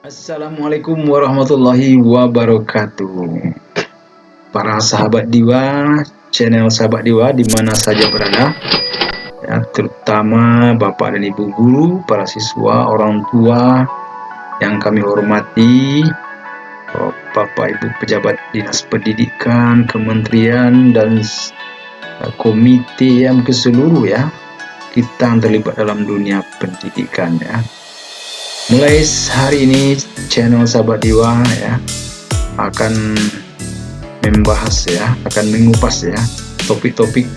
Assalamualaikum warahmatullahi wabarakatuh. Para sahabat Diwa, channel sahabat Diwa di mana saja berada, ya, terutama Bapak dan Ibu guru, para siswa, orang tua yang kami hormati, Bapak Ibu pejabat dinas pendidikan, kementerian dan komite yang keseluruh ya, kita yang terlibat dalam dunia pendidikan ya. Mulai hari ini channel sahabat Diwa ya akan membahas ya, akan mengupas ya topik-topik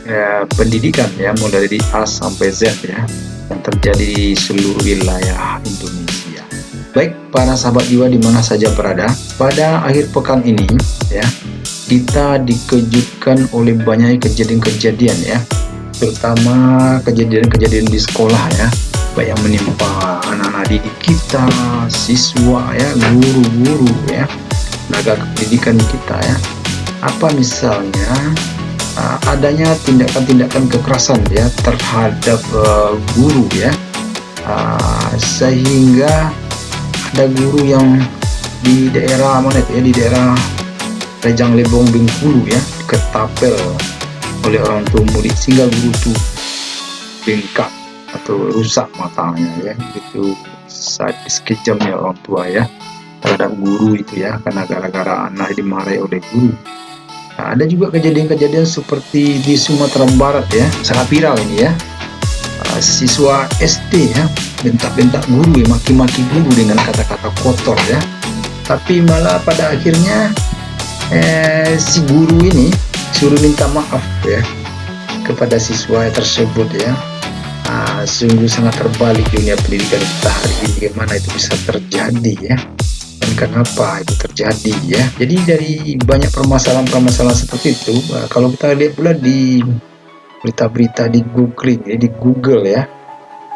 pendidikan ya, mulai dari A sampai Z ya yang terjadi di seluruh wilayah Indonesia. Baik para sahabat Diwa di mana saja berada, pada akhir pekan ini ya kita dikejutkan oleh banyak kejadian-kejadian ya, terutama kejadian-kejadian di sekolah ya, baik yang menimpa anak-anak didik kita, siswa ya, guru-guru ya, tenaga pendidikan kita ya. Apa misalnya adanya tindakan-tindakan kekerasan ya terhadap guru ya, sehingga ada guru yang di daerah mana itu ya, di daerah Rejang Lebong Bengkulu ya, ketapel oleh orang tua murid sehingga guru itu bengkak atau rusak matanya ya. Itu sadis kejamnya orang tua ya terhadap guru itu ya, karena gara-gara anak dimarahi oleh guru. Nah, ada juga kejadian-kejadian seperti di Sumatera Barat ya, sangat viral ini ya. Siswa SD ya bentak-bentak guru ya, maki-maki guru dengan kata-kata kotor ya, tapi malah pada akhirnya si guru ini suruh minta maaf ya kepada siswa tersebut ya. Sungguh sangat terbalik dunia pendidikan kita hari ini, bagaimana itu bisa terjadi ya, dan kenapa itu terjadi ya. Jadi dari banyak permasalahan-permasalahan seperti itu, kalau kita lihat pula di berita-berita di Google ya,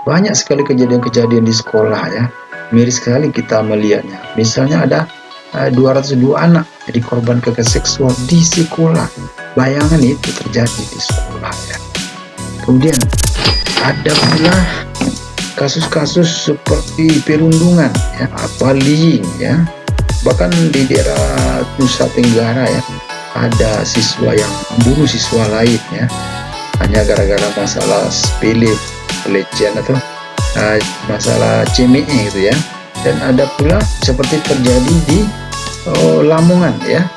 banyak sekali kejadian-kejadian di sekolah ya, miris sekali kita melihatnya. Misalnya ada 202 anak jadi korban kekerasan seksual di sekolah. Bayangan itu terjadi di sekolah ya. Kemudian ada pula kasus-kasus seperti perundungan ya, bullying ya, bahkan di daerah Nusa Tenggara ya, ada siswa yang membunuh siswa lain ya, hanya gara-gara masalah sepele, pelecehan atau masalah CME gitu ya. Dan ada pula seperti terjadi di Lamongan ya,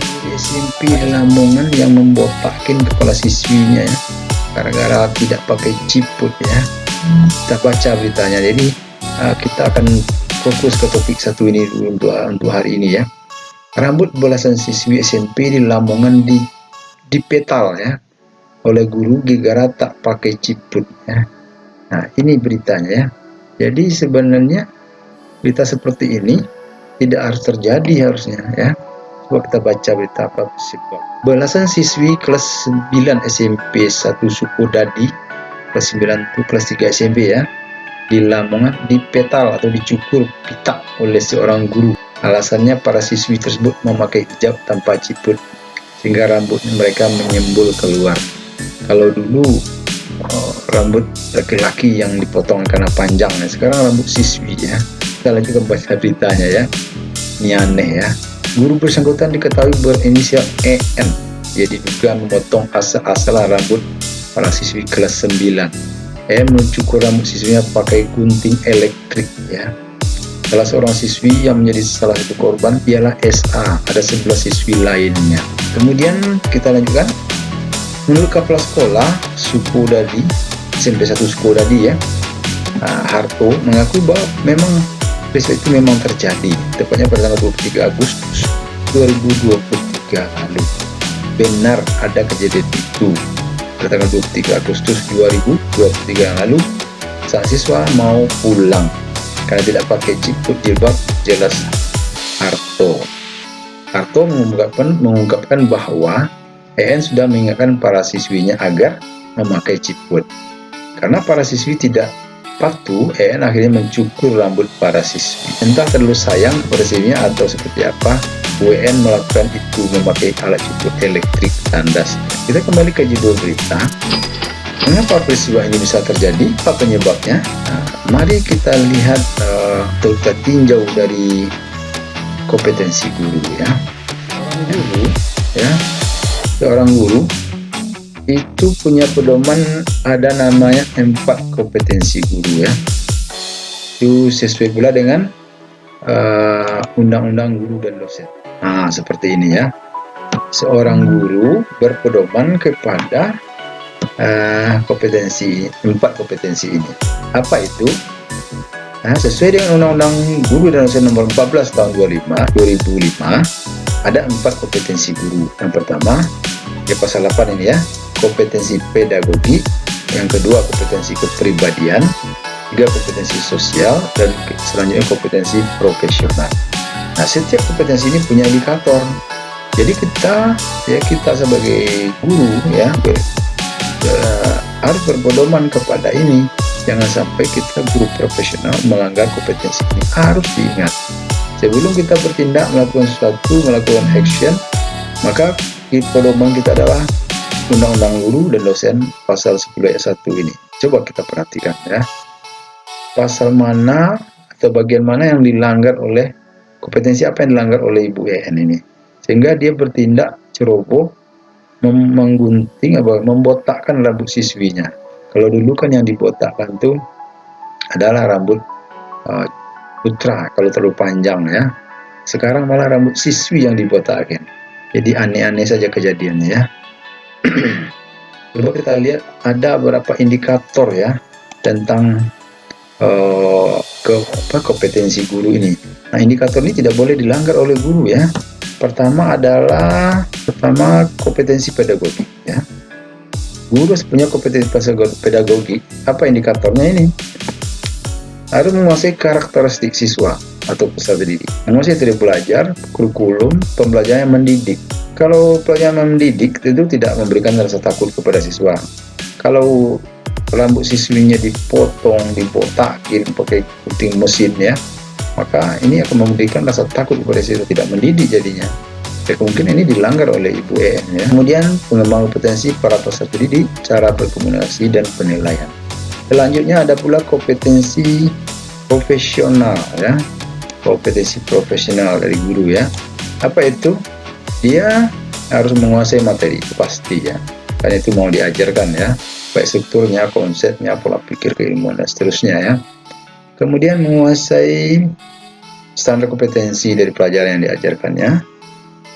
di SMP Lamongan yang membotakin kepala siswinya ya, gara-gara tidak pakai ciput ya. Kita baca beritanya, jadi kita akan fokus ke topik satu ini dulu untuk hari ini ya. Rambut belasan siswi SMP di Lamongan dipetal ya oleh guru gara-gara tak pakai ciput ya. Nah ini beritanya ya. Jadi sebenarnya berita seperti ini tidak harus terjadi harusnya ya. Coba kita baca berita apa sebab. Belasan siswi kelas 9 SMP 1 Sukodadi, kelas 9 itu kelas 3 SMP ya, di Lamongan dipetal atau dicukur pita oleh seorang guru. Alasannya para siswi tersebut memakai hijab tanpa ciput sehingga rambut mereka menyembul keluar. Kalau dulu rambut laki-laki yang dipotong karena panjang, nah sekarang rambut siswi ya. Kita lanjutkan baca beritanya ya. Ini aneh ya. Guru bersangkutan diketahui berinisial EN, jadi diduga memotong asal-asalan rambut para siswi kelas 9. EN mencukur rambut siswinya pakai gunting elektrik ya. Salah seorang siswi yang menjadi salah satu korban ialah SA, ada 11 siswi lainnya. Kemudian kita lanjutkan. Menurut kepala sekolah Sukodadi, SMP 1 Sukodadi ya, Harto mengaku bahwa memang peristiwa itu memang terjadi, tepatnya pada tanggal 23 Agustus 2023 lalu. Benar ada kejadian itu. Pada tanggal 23 Agustus 2023 lalu, sang siswa mau pulang karena tidak pakai ciput jilbab, jelas Harto. Harto mengungkapkan bahwa EN sudah mengingatkan para siswinya agar memakai ciput. Karena para siswi tidak patuh, EN akhirnya mencukur rambut para siswi. Entah terlalu sayang kepada siswinya atau seperti apa, WN melakukan itu memakai alat cukur elektrik tandas. Kita kembali ke judul berita. Mengapa peristiwa ini bisa terjadi? Apa penyebabnya? Mari kita lihat atau kita tinjau dari kompetensi guru ya. Seorang guru itu punya pedoman, ada namanya 4 kompetensi guru ya. Itu sesuai pula dengan undang-undang guru dan dosen. Nah, seperti ini ya. Seorang guru berpedoman kepada kompetensi 4 kompetensi ini. Apa itu? Nah, sesuai dengan Undang-Undang Guru dan Dosen Nomor 14 tahun 2005, ada 4 kompetensi guru. Yang pertama, di pasal 8 ini ya, kompetensi pedagogi. Yang kedua, kompetensi kepribadian. 3, kompetensi sosial. Dan selanjutnya kompetensi profesional. Nah, setiap kompetensi ini punya indikator. Jadi kita sebagai guru ya harus berpedoman kepada ini. Jangan sampai kita guru profesional melanggar kompetensi ini. Harus diingat, sebelum kita bertindak melakukan sesuatu, melakukan action, maka pedoman kita adalah Undang-Undang Guru dan Dosen pasal 10 ayat 1 ini. Coba kita perhatikan ya, pasal mana atau bagian mana yang dilanggar oleh kompetensi, apa yang dilanggar oleh Ibu EN ini, sehingga dia bertindak ceroboh, menggunting membotakkan rambut siswinya. Kalau dulu kan yang dibotakkan itu adalah rambut putra kalau terlalu panjang ya. Sekarang malah rambut siswi yang dibotakkan. Jadi aneh-aneh saja kejadiannya ya. Coba kita lihat ada beberapa indikator ya tentang kompetensi guru ini. Nah, indikator ini tidak boleh dilanggar oleh guru ya. Pertama kompetensi pedagogi ya. Guru harus punya kompetensi pedagogi. Apa indikatornya ini? Harus menguasai karakteristik siswa atau peserta didik, menguasai teori belajar, kurikulum, pembelajaran yang mendidik. Kalau pelajaran mendidik itu tidak memberikan rasa takut kepada siswa. Kalau rambut siswinya dipotong, dibotakin pakai gunting mesin ya, maka ini akan memberikan rasa takut kepada siswa, tidak mendidik jadinya. Mungkin ini dilanggar oleh Ibu EN ya. Kemudian pengembangan kompetensi para peserta didik, cara berkomunikasi dan penilaian. Selanjutnya ada pula kompetensi profesional ya. Kompetensi profesional dari guru ya. Apa itu? Dia harus menguasai materi, itu pasti ya. Karena itu mau diajarkan ya, baik strukturnya, konsepnya, pola pikir, keilmuan dan seterusnya ya. Kemudian menguasai standar kompetensi dari pelajaran yang diajarkannya.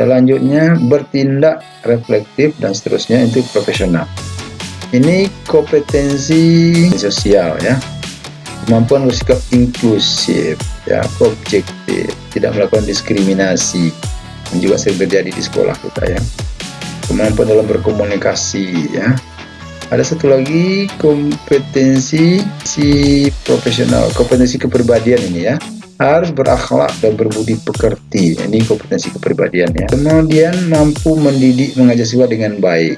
Selanjutnya bertindak reflektif dan seterusnya, itu profesional. Ini kompetensi sosial ya. Kemampuan bersikap inklusif ya, objektif, tidak melakukan diskriminasi, yang juga sering terjadi di sekolah kita ya. Kemampuan dalam berkomunikasi ya. Ada satu lagi kompetensi profesional, kompetensi kepribadian ini ya. Harus berakhlak dan berbudi pekerti. Ini kompetensi kepribadian ya. Kemudian mampu mendidik, mengajar siswa dengan baik.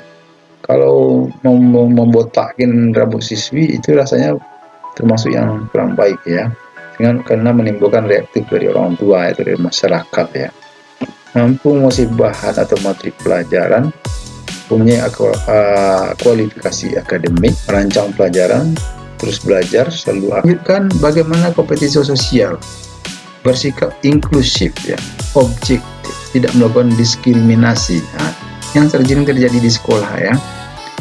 Kalau membotakin rambut siswi itu rasanya termasuk yang kurang baik ya, karena menimbulkan reaktif dari orang tua atau dari masyarakat ya. Mampu menguasai bahan atau materi pelajaran, punya kualifikasi akademik, merancang pelajaran, terus belajar, selalu lanjutkan. Bagaimana kompetensi sosial? Bersikap inklusif ya, objektif, tidak melakukan diskriminasi yang terjadi di sekolah ya.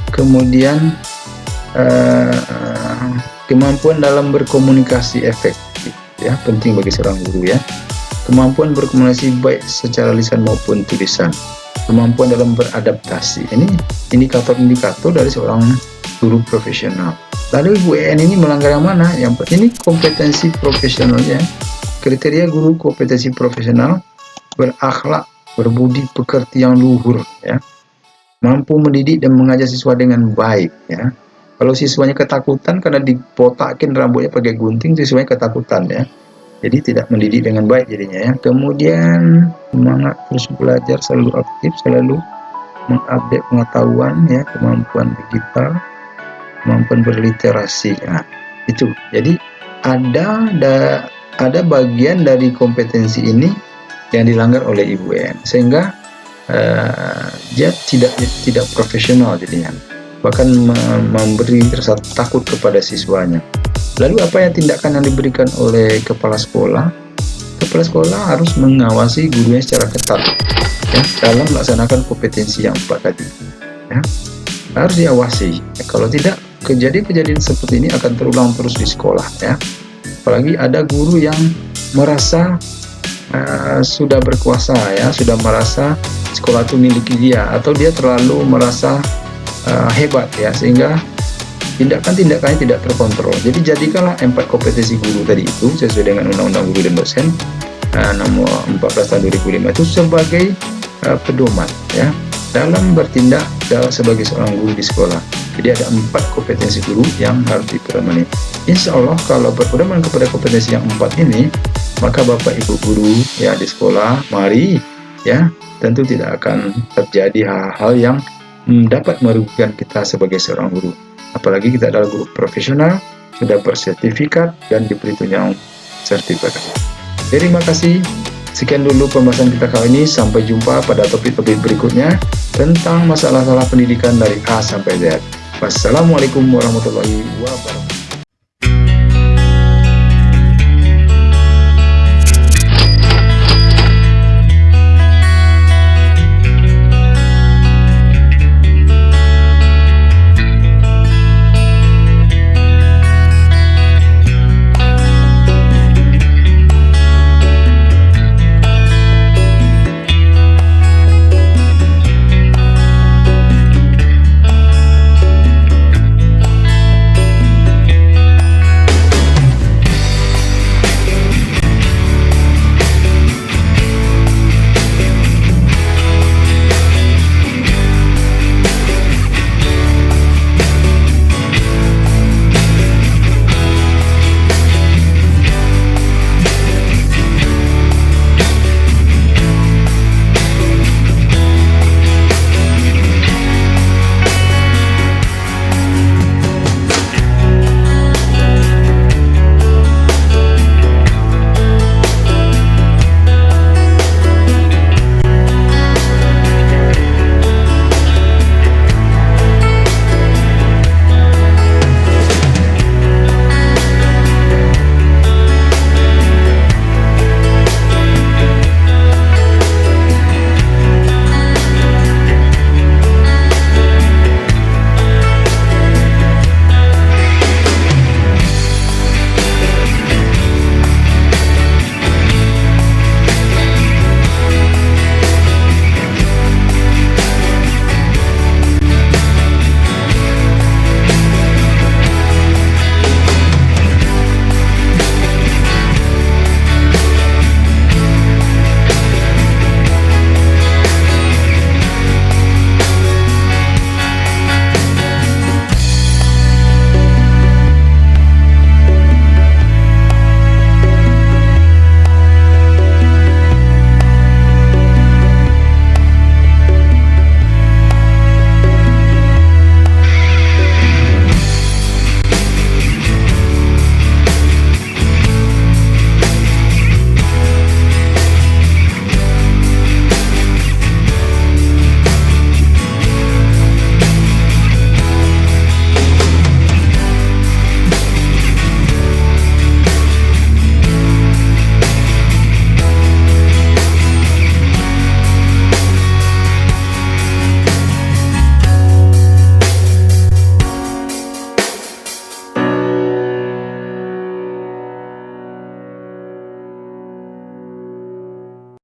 Kemudian kemampuan dalam berkomunikasi efektif ya, penting bagi seorang guru ya. Kemampuan berkomunikasi baik secara lisan maupun tulisan. Kemampuan dalam beradaptasi. Ini indikator-indikator dari seorang guru profesional. Lalu Ibu EN ini melanggar yang mana? Yang ini kompetensi profesionalnya. Kriteria guru kompetensi profesional: berakhlak, berbudi pekerti yang luhur ya, mampu mendidik dan mengajar siswa dengan baik ya. Kalau siswanya ketakutan karena dipotakin rambutnya pakai gunting, siswanya ketakutan ya, jadi tidak mendidik dengan baik jadinya ya. Kemudian semangat terus belajar, selalu aktif, selalu mengupdate pengetahuan ya, kemampuan digital, kemampuan berliterasi. Nah, itu. Jadi ada bagian dari kompetensi ini yang dilanggar oleh Ibu EN, sehingga dia tidak profesional jadinya, bahkan memberi rasa takut kepada siswanya. Lalu apa yang tindakan yang diberikan oleh kepala sekolah? Kepala sekolah harus mengawasi gurunya secara ketat ya, dalam melaksanakan kompetensi yang 4 tadi ya. Harus diawasi ya, kalau tidak kejadian-kejadian seperti ini akan terulang terus di sekolah ya. Apalagi ada guru yang merasa sudah berkuasa ya, sudah merasa sekolah itu miliki dia, atau dia terlalu merasa hebat ya, sehingga tindakan-tindakannya tidak terkontrol. Jadi jadikanlah 4 kompetensi guru tadi itu sesuai dengan Undang-Undang Guru dan Dosen nomor 14 tahun 2005 itu sebagai pedoman ya dalam bertindak sebagai seorang guru di sekolah. Jadi ada 4 kompetensi guru yang harus dipedomani. Insya Allah kalau berpedoman kepada kompetensi yang 4 ini, maka Bapak Ibu guru ya di sekolah, mari ya, tentu tidak akan terjadi hal-hal yang dapat merugikan kita sebagai seorang guru. Apalagi kita adalah guru profesional, sudah bersertifikat dan diberi tunjangan sertifikat. Terima kasih. Sekian dulu pembahasan kita kali ini. Sampai jumpa pada topik-topik berikutnya tentang masalah-masalah pendidikan dari A sampai Z. Wassalamualaikum warahmatullahi wabarakatuh.